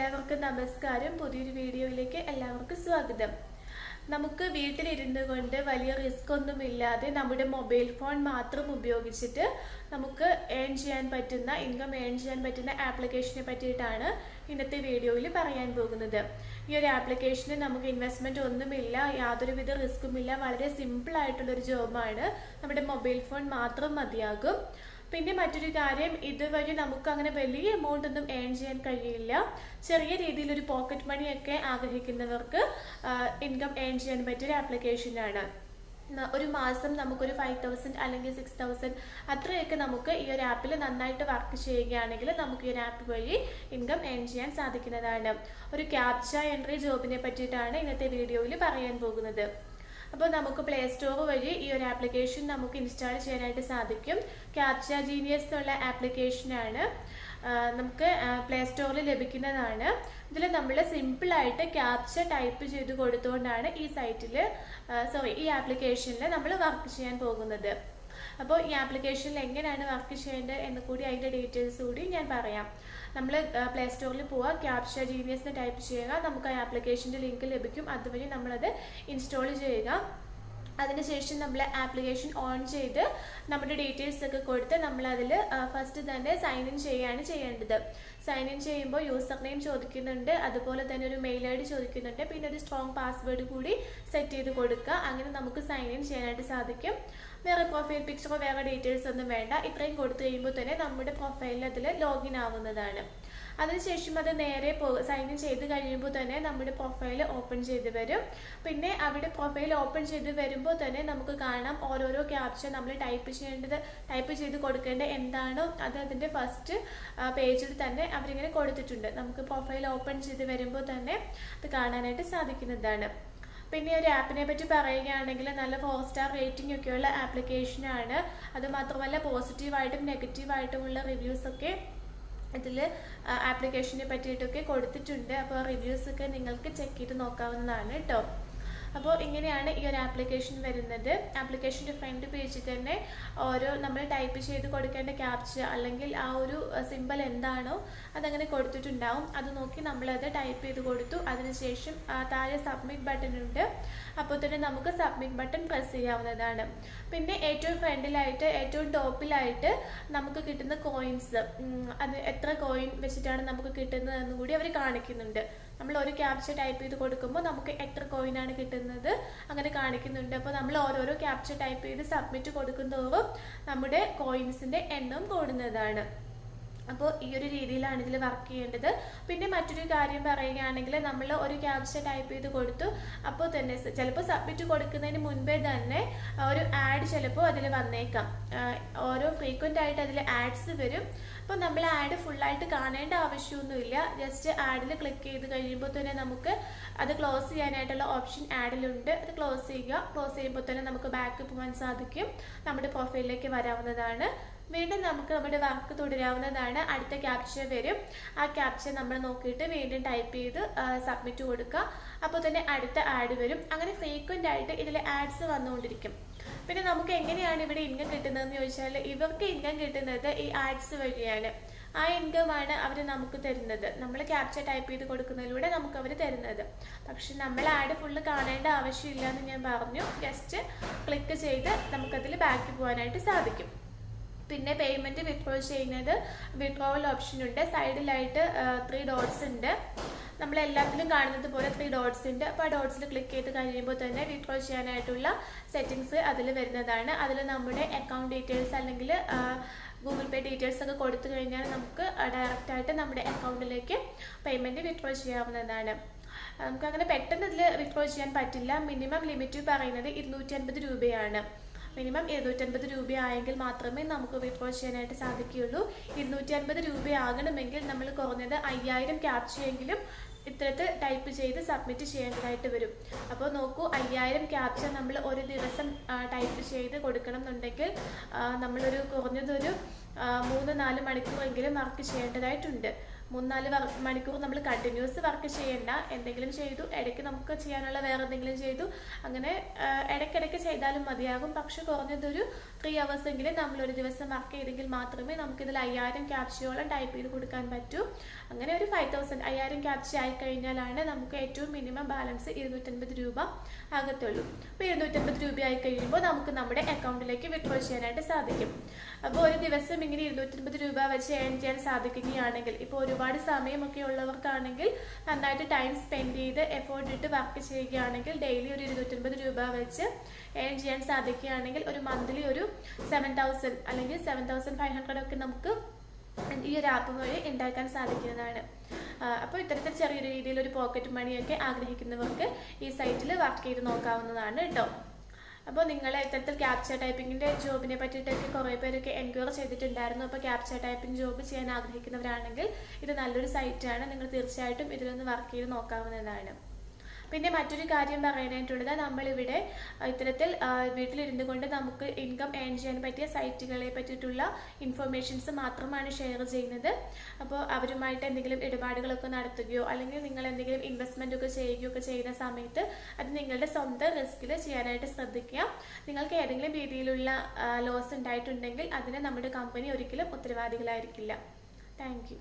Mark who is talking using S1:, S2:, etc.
S1: എല്ലാവർക്കും നമസ്കാരം. പുതിയൊരു വീഡിയോയിലേക്ക് എല്ലാവർക്കും സ്വാഗതം. നമുക്ക് വീട്ടിലിരുന്നു കൊണ്ട് വലിയ റിസ്ക് ഒന്നുമില്ലാതെ നമ്മുടെ മൊബൈൽ ഫോൺ മാത്രം ഉപയോഗിച്ചിട്ട് നമുക്ക് ഇൻകം ഏൺ ചെയ്യാൻ പറ്റുന്ന ആപ്ലിക്കേഷനെ പറ്റിയിട്ടാണ് ഇന്നത്തെ വീഡിയോയിൽ പറയാൻ പോകുന്നത്. ഈ ഒരു ആപ്ലിക്കേഷന് നമുക്ക് ഇൻവെസ്റ്റ്മെന്റ് ഒന്നുമില്ല, യാതൊരുവിധ റിസ്ക്കുമില്ല, വളരെ സിമ്പിൾ ആയിട്ടുള്ളൊരു ജോബാണ്. നമ്മുടെ മൊബൈൽ ഫോൺ മാത്രം മതിയാകും. പിന്നെ മറ്റൊരു കാര്യം, ഇതുവഴി നമുക്ക് അങ്ങനെ വലിയ എമൗണ്ട് ഒന്നും ഏൺ ചെയ്യാൻ കഴിയില്ല. ചെറിയ രീതിയിൽ ഒരു പോക്കറ്റ് മണിയൊക്കെ ആഗ്രഹിക്കുന്നവർക്ക് ഇൻകം ഏൺ ചെയ്യാൻ പറ്റിയൊരു ആപ്ലിക്കേഷനാണ്. ഒരു മാസം നമുക്കൊരു 5000 അല്ലെങ്കിൽ 6000 അത്രയൊക്കെ നമുക്ക് ഈ ഒരു ആപ്പിൽ നന്നായിട്ട് വർക്ക് ചെയ്യുകയാണെങ്കിൽ നമുക്ക് ഈ ഒരു ആപ്പ് വഴി ഇൻകം ഏൺ ചെയ്യാൻ സാധിക്കുന്നതാണ്. ഒരു ക്യാപ്ച എൻട്രി ജോബിനെ പറ്റിയിട്ടാണ് ഇന്നത്തെ വീഡിയോയിൽ പറയാൻ പോകുന്നത്. അപ്പോൾ നമുക്ക് പ്ലേ സ്റ്റോർ വഴി ഈ ഒരു ആപ്ലിക്കേഷൻ നമുക്ക് ഇൻസ്റ്റാൾ ചെയ്യാനായിട്ട് സാധിക്കും. ക്യാപ്ച ജീനിയസ് എന്നുള്ള ആപ്ലിക്കേഷനാണ്, നമുക്ക് പ്ലേ സ്റ്റോറിൽ ലഭിക്കുന്നതാണ്. ഇതിൽ നമ്മൾ സിമ്പിളായിട്ട് ക്യാപ്ച ടൈപ്പ് ചെയ്ത് കൊടുത്തുകൊണ്ടാണ് ഈ ആപ്ലിക്കേഷനിൽ നമ്മൾ വർക്ക് ചെയ്യാൻ പോകുന്നത്. അപ്പോൾ ഈ ആപ്ലിക്കേഷനിൽ എങ്ങനെയാണ് വർക്ക് ചെയ്യേണ്ടത് എന്ന് കൂടി അതിൻ്റെ ഡീറ്റെയിൽസ് കൂടി ഞാൻ പറയാം. നമ്മൾ പ്ലേ സ്റ്റോറിൽ പോവുക, ക്യാപ്ച ജീനിയസ് ടൈപ്പ് ചെയ്യുക, നമുക്ക് ആ ആപ്ലിക്കേഷൻ്റെ ലിങ്ക് ലഭിക്കും. അതുവഴി നമ്മളത് ഇൻസ്റ്റാൾ ചെയ്യുക. അതിനുശേഷം നമ്മൾ ആപ്ലിക്കേഷൻ ഓൺ ചെയ്ത് നമ്മുടെ ഡീറ്റെയിൽസ് ഒക്കെ കൊടുത്ത് നമ്മളതിൽ ഫസ്റ്റ് തന്നെ സൈൻ ഇൻ ചെയ്യുകയാണ് ചെയ്യേണ്ടത്. സൈൻ ഇൻ ചെയ്യുമ്പോൾ യൂസർ നെയിം ചോദിക്കുന്നുണ്ട്, അതുപോലെ തന്നെ ഒരു മെയിൽ ID ചോദിക്കുന്നുണ്ട്, പിന്നെ ഒരു സ്ട്രോങ് പാസ്വേഡ് കൂടി സെറ്റ് ചെയ്ത് കൊടുക്കുക. അങ്ങനെ നമുക്ക് സൈൻ ഇൻ ചെയ്യാനായിട്ട് സാധിക്കും. വേറെ പ്രൊഫൈൽ പിക്ചറോ വേറെ ഡീറ്റെയിൽസ് ഒന്നും വേണ്ട. ഇത്രയും കൊടുത്തു കഴിയുമ്പോൾ തന്നെ നമ്മുടെ പ്രൊഫൈലിൽ അതിൽ ലോഗിൻ ആവുന്നതാണ്. അതിനുശേഷം അത് നേരെ സൈൻ ഇൻ ചെയ്ത് കഴിയുമ്പോൾ തന്നെ നമ്മുടെ പ്രൊഫൈൽ ഓപ്പൺ ചെയ്ത് വരും. പിന്നെ അവിടെ പ്രൊഫൈൽ ഓപ്പൺ ചെയ്ത് വരുമ്പോൾ തന്നെ നമുക്ക് കാണാം ഓരോരോ ക്യാപ്ച നമ്മൾ ടൈപ്പ് ചെയ്ത് കൊടുക്കേണ്ടത് എന്താണോ അത് അതിൻ്റെ ഫസ്റ്റ് പേജിൽ തന്നെ അവരിങ്ങനെ കൊടുത്തിട്ടുണ്ട്. നമുക്ക് പ്രൊഫൈൽ ഓപ്പൺ ചെയ്ത് വരുമ്പോൾ തന്നെ അത് കാണാനായിട്ട് സാധിക്കുന്നതാണ്. പിന്നെ ഒരു ആപ്പിനെ പറ്റി പറയുകയാണെങ്കിൽ നല്ല 4 സ്റ്റാർ റേറ്റിംഗ് ഒക്കെയുള്ള ആപ്ലിക്കേഷനാണ്. അതുമാത്രമല്ല പോസിറ്റീവായിട്ടും നെഗറ്റീവായിട്ടുമുള്ള റിവ്യൂസൊക്കെ ഇതിൽ ആപ്ലിക്കേഷനെ പറ്റിയിട്ടൊക്കെ കൊടുത്തിട്ടുണ്ട്. അപ്പോൾ റിവ്യൂസൊക്കെ നിങ്ങൾക്ക് ചെക്ക് ചെയ്ത് നോക്കാവുന്നതാണ് കേട്ടോ. അപ്പോൾ ഇങ്ങനെയാണ് ഈ ഒരു ആപ്ലിക്കേഷൻ വരുന്നത്. ആപ്ലിക്കേഷൻ്റെ ഫ്രണ്ട് പേജിൽ തന്നെ ഓരോ നമ്മൾ ടൈപ്പ് ചെയ്ത് കൊടുക്കേണ്ട ക്യാപ്ച അല്ലെങ്കിൽ ആ ഒരു സിമ്പിൾ എന്താണോ അതങ്ങനെ കൊടുത്തിട്ടുണ്ടാവും. അത് നോക്കി നമ്മളത് ടൈപ്പ് ചെയ്ത് കൊടുത്തു. അതിനുശേഷം താഴെ സബ്മിറ്റ് ബട്ടൺ ഉണ്ട്. അപ്പോൾ തന്നെ നമുക്ക് സബ്മിറ്റ് ബട്ടൺ പ്രസ് ചെയ്യാവുന്നതാണ്. പിന്നെ ഏറ്റവും ഫ്രണ്ടിലായിട്ട് ഏറ്റവും ടോപ്പിലായിട്ട് നമുക്ക് കിട്ടുന്ന കോയിൻസ്, അത് എത്ര കോയിൻ വെച്ചിട്ടാണ് നമുക്ക് കിട്ടുന്നതെന്ന് കൂടി അവർ കാണിക്കുന്നുണ്ട്. നമ്മൾ ഒരു ക്യാപ്ച ടൈപ്പ് ചെയ്ത് കൊടുക്കുമ്പോൾ നമുക്ക് എത്ര കോയിനാണ് കിട്ടുന്നത് അങ്ങനെ കാണിക്കുന്നുണ്ട്. അപ്പോൾ നമ്മൾ ഓരോരോ ക്യാപ്ച ടൈപ്പ് ചെയ്ത് സബ്മിറ്റ് കൊടുക്കുന്തോറും നമ്മുടെ കോയിൻസിൻ്റെ എണ്ണം കൂടുന്നതാണ്. അപ്പോൾ ഈ ഒരു രീതിയിലാണ് ഇതിൽ വർക്ക് ചെയ്യേണ്ടത്. പിന്നെ മറ്റൊരു കാര്യം പറയുകയാണെങ്കിൽ നമ്മൾ ഒരു ക്യാപ്ച ടൈപ്പ് ചെയ്ത് കൊടുത്തു, അപ്പോൾ തന്നെ ചിലപ്പോൾ സബ്മിറ്റ് കൊടുക്കുന്നതിന് മുൻപേ തന്നെ ഒരു ആഡ് ചിലപ്പോൾ അതിൽ വന്നേക്കാം. ഓരോ ഫ്രീക്വൻ്റ് ആയിട്ട് അതിൽ ആഡ്സ് വരും. അപ്പോൾ നമ്മൾ ആഡ് ഫുള്ളായിട്ട് കാണേണ്ട ആവശ്യമൊന്നുമില്ല. ജസ്റ്റ് ആഡിൽ ക്ലിക്ക് ചെയ്ത് കഴിയുമ്പോൾ തന്നെ നമുക്ക് അത് ക്ലോസ് ചെയ്യാനായിട്ടുള്ള ഓപ്ഷൻ ആഡിലുണ്ട്. അത് ക്ലോസ് ചെയ്യുക. ക്ലോസ് ചെയ്യുമ്പോൾ തന്നെ നമുക്ക് ബാക്ക് പോകാൻ സാധിക്കും, നമ്മുടെ പ്രൊഫൈലിലേക്ക് വരാവുന്നതാണ്. വീണ്ടും നമുക്ക് നമ്മുടെ വർക്ക് തുടരാവുന്നതാണ്. അടുത്ത ക്യാപ്ച വരും, ആ ക്യാപ്ച നമ്മൾ നോക്കിയിട്ട് വീണ്ടും ടൈപ്പ് ചെയ്ത് സബ്മിറ്റ് കൊടുക്കുക. അപ്പോൾ തന്നെ അടുത്ത ആഡ് വരും. അങ്ങനെ ഫ്രീക്വൻ്റ് ആയിട്ട് ഇതിൽ ആഡ്സ് വന്നുകൊണ്ടിരിക്കും. പിന്നെ നമുക്ക് എങ്ങനെയാണ് ഇവിടെ ഇൻകം കിട്ടുന്നതെന്ന് ചോദിച്ചാൽ, ഇവർക്ക് ഇൻകം കിട്ടുന്നത് ഈ ആഡ്സ് വഴിയാണ്. ആ ഇൻകമാണ് അവർ നമുക്ക് തരുന്നത്. നമ്മൾ ക്യാപ്ച ടൈപ്പ് ചെയ്ത് കൊടുക്കുന്നതിലൂടെ നമുക്ക് അവർ തരുന്നത്. പക്ഷെ നമ്മൾ ആഡ് ഫുള്ള് കാണേണ്ട ആവശ്യമില്ല എന്ന് ഞാൻ പറഞ്ഞു. ജസ്റ്റ് ക്ലിക്ക് ചെയ്ത് നമുക്കതിൽ ബാക്ക് പോകാനായിട്ട് സാധിക്കും. പിന്നെ പേയ്മെൻറ്റ് വിത്ഡ്രോ ചെയ്യുന്നത് വിത്ഡ്രോവൽ ഓപ്ഷൻ ഉണ്ട്. സൈഡിലായിട്ട് 3 ഡോട്ട്സ് ഉണ്ട്. നമ്മളെല്ലാത്തിലും കാണുന്നത് പോലെ 3 ഡോട്ട്സ് ഉണ്ട്. അപ്പോൾ ആ ഡോട്ട്സിൽ ക്ലിക്ക് ചെയ്ത് കഴിയുമ്പോൾ തന്നെ വിത്ഡ്രോ ചെയ്യാനായിട്ടുള്ള സെറ്റിങ്സ് അതിൽ വരുന്നതാണ്. അതിൽ നമ്മുടെ അക്കൗണ്ട് ഡീറ്റെയിൽസ് അല്ലെങ്കിൽ ഗൂഗിൾ പേ ഡീറ്റെയിൽസ് ഒക്കെ കൊടുത്തു കഴിഞ്ഞാൽ നമുക്ക് ഡയറക്റ്റായിട്ട് നമ്മുടെ അക്കൗണ്ടിലേക്ക് പേയ്മെൻറ്റ് വിത്ഡ്രോ ചെയ്യാവുന്നതാണ്. നമുക്കങ്ങനെ പെട്ടെന്ന് ഇതിൽ വിത്ഡ്രോ ചെയ്യാൻ പറ്റില്ല. മിനിമം ലിമിറ്റ് പറയുന്നത് 250 രൂപയാണ്. മിനിമം 250 രൂപയായെങ്കിൽ മാത്രമേ നമുക്ക് വിത്ഡ്രോ ചെയ്യാനായിട്ട് സാധിക്കുകയുള്ളൂ. 250 രൂപയാകണമെങ്കിൽ നമ്മൾ കുറഞ്ഞത് 5000 ക്യാപ്ചയെങ്കിലും ഇത്തരത്തിൽ ടൈപ്പ് ചെയ്ത് സബ്മിറ്റ് ചെയ്യേണ്ടതായിട്ട് വരും. അപ്പോൾ നോക്കൂ, 5000 ക്യാപ്ച നമ്മൾ ഒരു ദിവസം ടൈപ്പ് ചെയ്ത് കൊടുക്കണം എന്നുണ്ടെങ്കിൽ നമ്മളൊരു കുറഞ്ഞതൊരു 3-4 മണിക്കൂറെങ്കിലും വർക്ക് ചെയ്യേണ്ടതായിട്ടുണ്ട്. 3-4 മണിക്കൂർ നമ്മൾ കണ്ടിന്യൂസ് വർക്ക് ചെയ്യേണ്ട. എന്തെങ്കിലും ചെയ്തു, ഇടയ്ക്ക് നമുക്ക് ചെയ്യാനുള്ള വേറെ എന്തെങ്കിലും ചെയ്തു, അങ്ങനെ ഇടയ്ക്കിടയ്ക്ക് ചെയ്താലും മതിയാകും. പക്ഷെ കുറഞ്ഞതൊരു 3 hours എങ്കിലും നമ്മൾ ഒരു ദിവസം വർക്ക് ചെയ്തെങ്കിൽ മാത്രമേ നമുക്കിതിൽ 5000 ക്യാപ്ചയോളം ടൈപ്പ് ചെയ്ത് കൊടുക്കാൻ പറ്റൂ. അങ്ങനെ ഒരു 5000 5000 ക്യാപ്ച ആയി കഴിഞ്ഞാലാണ് നമുക്ക് ഏറ്റവും മിനിമം ബാലൻസ് 250 രൂപ ആകത്തുള്ളൂ. അപ്പോൾ 250 രൂപ ആയി കഴിയുമ്പോൾ നമുക്ക് നമ്മുടെ അക്കൗണ്ടിലേക്ക് വിഡ്രോ ചെയ്യാനായിട്ട് സാധിക്കും. അപ്പോൾ ഒരു ദിവസം ഇങ്ങനെ 250 രൂപ വെച്ച് ഏൺ ചെയ്യാൻ സാധിക്കുകയാണെങ്കിൽ, ഇപ്പോൾ ഒരുപാട് സമയമൊക്കെ ഉള്ളവർക്കാണെങ്കിൽ നന്നായിട്ട് ടൈം സ്പെൻഡ് ചെയ്ത് എഫോർട്ട് ഇട്ട് വർക്ക് ചെയ്യുകയാണെങ്കിൽ ഡെയിലി ഒരു 250 രൂപ വെച്ച് ഏൺ ചെയ്യാൻ സാധിക്കുകയാണെങ്കിൽ ഒരു മന്ത്ലി ഒരു 7000 അല്ലെങ്കിൽ 7500 ഒക്കെ നമുക്ക് ഈ ഒരു ആപ്പ് വഴി ഉണ്ടാക്കാൻ സാധിക്കുന്നതാണ്. അപ്പോൾ ഇത്തരത്തിൽ ചെറിയൊരു രീതിയിൽ ഒരു പോക്കറ്റ് മണിയൊക്കെ ആഗ്രഹിക്കുന്നവർക്ക് ഈ സൈറ്റിൽ വർക്ക് ചെയ്ത് നോക്കാവുന്നതാണ് കേട്ടോ. അപ്പോൾ നിങ്ങൾ ഇത്തരത്തിൽ ക്യാപ്ച ടൈപ്പിങ്ങിൻ്റെ ജോബിനെ പറ്റിയിട്ടൊക്കെ കുറേ പേരൊക്കെ എൻക്വയറി ചെയ്തിട്ടുണ്ടായിരുന്നു. അപ്പോൾ ക്യാപ്ച ടൈപ്പിംഗ് ജോബ് ചെയ്യാൻ ആഗ്രഹിക്കുന്നവരാണെങ്കിൽ ഇത് നല്ലൊരു സൈറ്റാണ്. നിങ്ങൾ തീർച്ചയായിട്ടും ഇതിലൊന്ന് വർക്ക് ചെയ്ത് നോക്കാവുന്നതാണ്. പിന്നെ മറ്റൊരു കാര്യം പറയാനായിട്ടുള്ളത്, നമ്മളിവിടെ ഇത്തരത്തിൽ വീട്ടിലിരുന്നു കൊണ്ട് നമുക്ക് ഇൻകം ഏൺ ചെയ്യാൻ പറ്റിയ സൈറ്റുകളെ പറ്റിയിട്ടുള്ള ഇൻഫർമേഷൻസ് മാത്രമാണ് ഷെയർ ചെയ്യുന്നത്. അപ്പോൾ അവരുമായിട്ട് എന്തെങ്കിലും ഇടപാടുകളൊക്കെ നടത്തുകയോ അല്ലെങ്കിൽ നിങ്ങൾ എന്തെങ്കിലും ഇൻവെസ്റ്റ്മെൻ്റ് ഒക്കെ ചെയ്യുകയോ ഒക്കെ ചെയ്യുന്ന സമയത്ത് അത് നിങ്ങളുടെ സ്വന്തം റിസ്കിൽ ചെയ്യാനായിട്ട് ശ്രദ്ധിക്കുക. നിങ്ങൾക്ക് ഏതെങ്കിലും രീതിയിലുള്ള ലോസ് ഉണ്ടായിട്ടുണ്ടെങ്കിൽ അതിന് നമ്മുടെ കമ്പനി ഒരിക്കലും ഉത്തരവാദികളായിരിക്കില്ല. Thank you.